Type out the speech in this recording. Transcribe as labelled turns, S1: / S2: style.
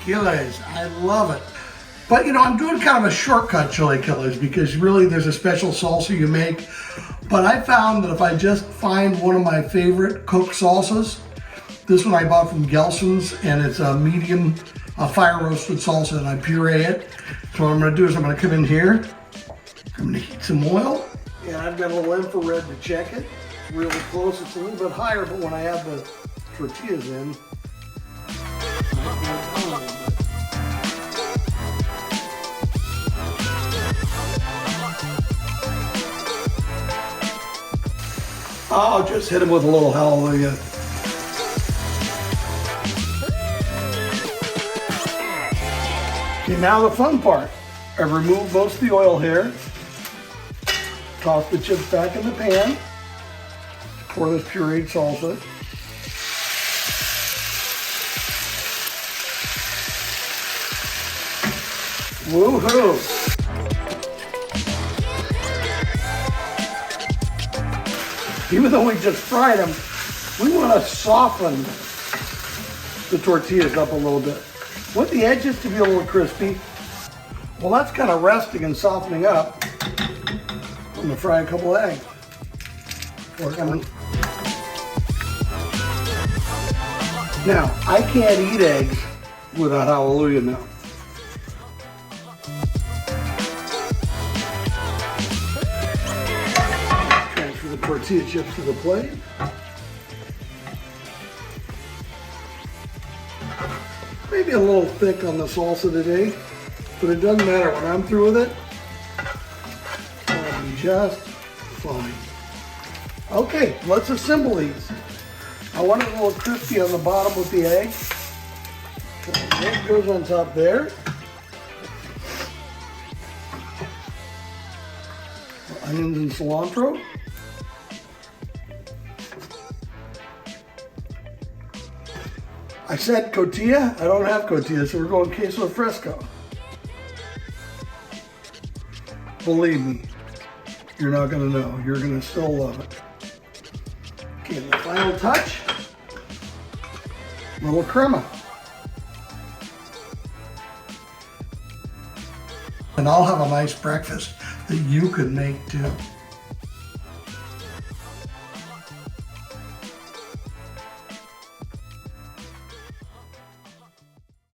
S1: Chilaquiles. I love it. But you know, I'm doing kind of a shortcut chilaquiles because really there's a special salsa you make. But I found that if I just find one of my favorite cooked salsas, this one I bought from Gelson's, and it's a medium fire roasted salsa, and I puree it. So what I'm gonna do is I'm gonna come in here, I'm gonna heat some oil, and I've got a little infrared to check it. It's really close, it's a little bit higher, but when I add the tortillas in, I'll just hit them with a little hallelujah. Okay, now the fun part. I've removed most of the oil here. Toss the chips back in the pan. Pour this pureed salsa. Woohoo! Even though we just fried them, we want to soften the tortillas up a little bit. Want the edges to be a little crispy. Well, that's kind of resting and softening up. I'm gonna fry a couple eggs. Now, I can't eat eggs without hallelujah now. Transfer the tortilla chips to the plate. Maybe a little thick on the salsa today, but it doesn't matter. When I'm through with it, it'll be just fine. Okay, let's assemble these. I want it a little crispy on the bottom with the egg. So the egg goes on top there. Onions and cilantro. I said cotija, I don't have cotija, so we're going queso fresco. Believe me, you're not gonna know. You're gonna still love it. Okay, the final touch, a little crema. And I'll have a nice breakfast that you could make too.